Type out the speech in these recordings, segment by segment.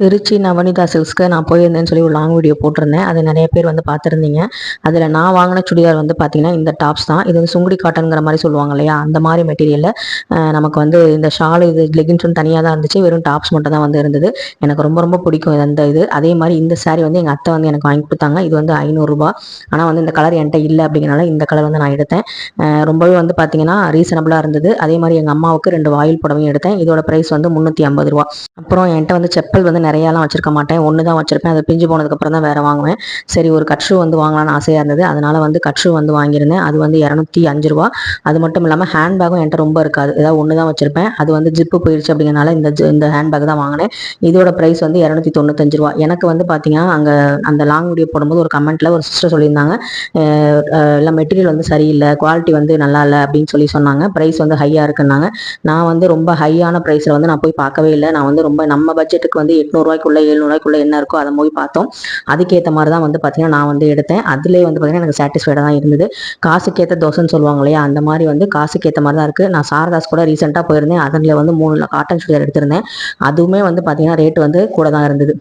திருச்சி நவனிதா சில்க்ஸ்க்கு நான் போயிருந்தேன்னு சொல்லி ஒரு லாங் வீடியோ போட்டிருந்தேன். அது நிறைய பேர் வந்து பார்த்துருந்தீங்க. அதில் நான் வாங்கின சுடிதார் வந்து பார்த்தீங்கன்னா இந்த டாப்ஸ் தான். இது வந்து சுங்குடி காட்டன்கிற மாதிரி சொல்லுவாங்க இல்லையா, அந்த மாதிரி மெட்டீரியலில் நமக்கு வந்து இந்த ஷால் இது லெகின்ஸும் தனியாக தான் இருந்துச்சு. வெறும் டாப்ஸ் மட்டும் தான் வந்து இருந்தது. எனக்கு ரொம்ப ரொம்ப பிடிக்கும் அந்த இது. அதே மாதிரி இந்த சாரீ வந்து எங்கள் அத்தை வந்து எனக்கு வாங்கி கொடுத்தாங்க. இது வந்து 500 ரூபா. ஆனால் வந்து இந்த கலர் என்கிட்ட இல்லை அப்படிங்கிறனால இந்த கலர் வந்து நான் எடுத்தேன். ரொம்பவே வந்து பார்த்தீங்கன்னா ரீசனபிளாக இருந்தது. அதே மாதிரி எங்கள் அம்மாவுக்கு 2 வாயில் புடவையும் எடுத்தேன். இதோட ப்ரைஸ் வந்து 350 ரூபா. அப்புறம் என்கிட்ட வந்து செப்பல் வந்து நிறையாலாம் வச்சிருக்க மாட்டேன். ஒன்று தான் வச்சிருப்பேன். அது பிஞ்சு போனதுக்கப்புறம் தான் வேறு வாங்குவேன். சரி, ஒரு கட் ஷூ வந்து வாங்கலாம்னு ஆசையாக இருந்தது. அதனால் வந்து கட் ஷூ வந்து வாங்கியிருந்தேன். அது வந்து 205 ரூபா. அது மட்டும் இல்லாமல் ஹேண்ட் பேக்கும் என்கிட்ட ரொம்ப இருக்காது. ஏதாவது ஒன்று தான் வச்சிருப்பேன். அது வந்து ஜிப்பு போயிடுச்சு அப்படிங்கிறனால இந்த ஹேண்ட் பேக் தான் வாங்கினேன். இதோட ப்ரைஸ் வந்து 295 ரூபா. எனக்கு வந்து பார்த்தீங்கன்னா அங்கே அந்த லாங் வீடியோ போடும்போது ஒரு கமெண்ட்டில் ஒரு சிஸ்டர் சொல்லியிருந்தாங்க, எல்லாம் மெட்டீரியல் வந்து சரியில்லை, குவாலிட்டி வந்து நல்லா இல்லை அப்படின்னு சொல்லி சொன்னாங்க. ப்ரைஸ் வந்து ஹையாக இருக்குன்னாங்க. நான் வந்து ரொம்ப ஹையான ப்ரைஸில் வந்து நான் போய் பார்க்கவே இல்லை. நான் வந்து ரொம்ப நம்ம பட்ஜெட்டுக்கு வந்து 800 ரூபாய்க்குள்ள 700 ரூபாய்க்குள்ள என்ன இருக்கோ அதை போய் பார்த்தோம். அதுக்கேற்ற மாதிரி தான் வந்து பார்த்தீங்கன்னா நான் வந்து எடுத்தேன். அதுலேயே வந்து பார்த்தீங்கன்னா எனக்கு சாட்டிஸ்ஃபைடாக தான் இருந்தது. காசுக்கேற்ற தோசைன்னு சொல்லுவாங்க இல்லையா, அந்த மாதிரி வந்து காசுக்கேற்ற மாதிரி தான் இருக்குது. நான் சாரதாஸ் கூட ரீசெண்டாக போயிருந்தேன். அதில் வந்து 3 காட்டன் சுடிதார் எடுத்திருந்தேன். அதுவுமே வந்து பார்த்தீங்கன்னா ரேட்டு வந்து கூட தான் இருந்தது.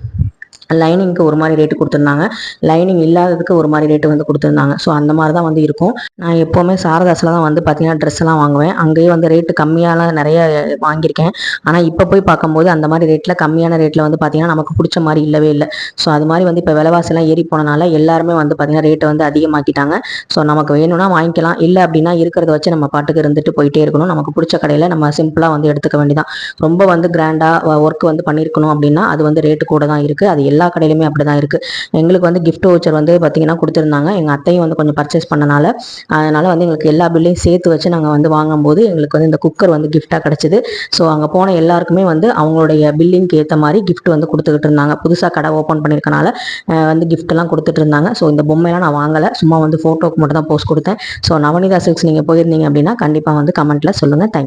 லைனிங்க்கு ஒரு மாதிரி ரேட்டு கொடுத்துருந்தாங்க, லைனிங் இல்லாததுக்கு ஒரு மாதிரி ரேட்டு வந்து கொடுத்துருந்தாங்க. ஸோ அந்த மாதிரி தான் வந்து இருக்கும். நான் எப்போவுமே சாரதாஸில் தான் வந்து பார்த்தீங்கன்னா ட்ரெஸ் எல்லாம் வாங்குவேன். அங்கேயே வந்து ரேட்டு கம்மியான நிறைய வாங்கியிருக்கேன். ஆனால் இப்போ போய் பார்க்கும்போது அந்த மாதிரி ரேட்டில் கம்மியான ரேட்டில் வந்து பார்த்தீங்கன்னா நமக்கு பிடிச்ச மாதிரி இல்லவே இல்லை. ஸோ அது மாதிரி வந்து இப்போ விலைவாசிலாம் ஏறி போனனால எல்லாருமே வந்து பார்த்தீங்கன்னா ரேட்டை வந்து அதிகமாக்கிட்டாங்க. ஸோ நமக்கு வேணும்னா வாங்கிக்கலாம், இல்லை அப்படின்னா இருக்கிறத வச்சு நம்ம பாட்டுக்கு இருந்துட்டு போயிட்டே இருக்கணும். நமக்கு பிடிச்ச கடையில் நம்ம சிம்பிளாக வந்து எடுத்துக்க வேண்டியதான். ரொம்ப வந்து கிராண்டாக ஒர்க் வந்து பண்ணியிருக்கணும் அப்படின்னா அது வந்து ரேட்டு கூட தான் இருக்குது. அது எல்லா கடையிலுமே அப்படி தான் இருக்குது. எங்களுக்கு வந்து கிஃப்ட் வவுச்சர் வந்து பார்த்தீங்கன்னா கொடுத்துருந்தாங்க. எங்கள் அத்தையும் வந்து கொஞ்சம் பர்ச்சேஸ் பண்ணனால அதனால் வந்து எங்களுக்கு எல்லா பில்லையும் சேர்த்து வச்சு நாங்கள் வந்து வாங்கும்போது எங்களுக்கு வந்து இந்த குக்கர் வந்து கிஃப்டாக கிடச்சிது. ஸோ அங்கே போன எல்லாருக்குமே வந்து அவங்களுடைய பில்லிங்க்கு ஏற்ற மாதிரி கிஃப்ட் வந்து கொடுத்துக்கிட்டு இருந்தாங்க. புதுசாக கடை ஓப்பன் பண்ணியிருக்கனால வந்து கிஃப்ட்லாம் கொடுத்துட்டு இருந்தாங்க. ஸோ இந்த பொம்மையெல்லாம் நான் வாங்கலை, சும்மா வந்து ஃபோட்டோக்கு மட்டும் தான் போஸ்ட் கொடுத்தேன். ஸோ நவனிதா சில்க்ஸ் நீங்கள் போயிருந்தீங்க அப்படின்னா கண்டிப்பாக வந்து கமெண்ட்டில் சொல்லுங்கள். தேங்க்யூ.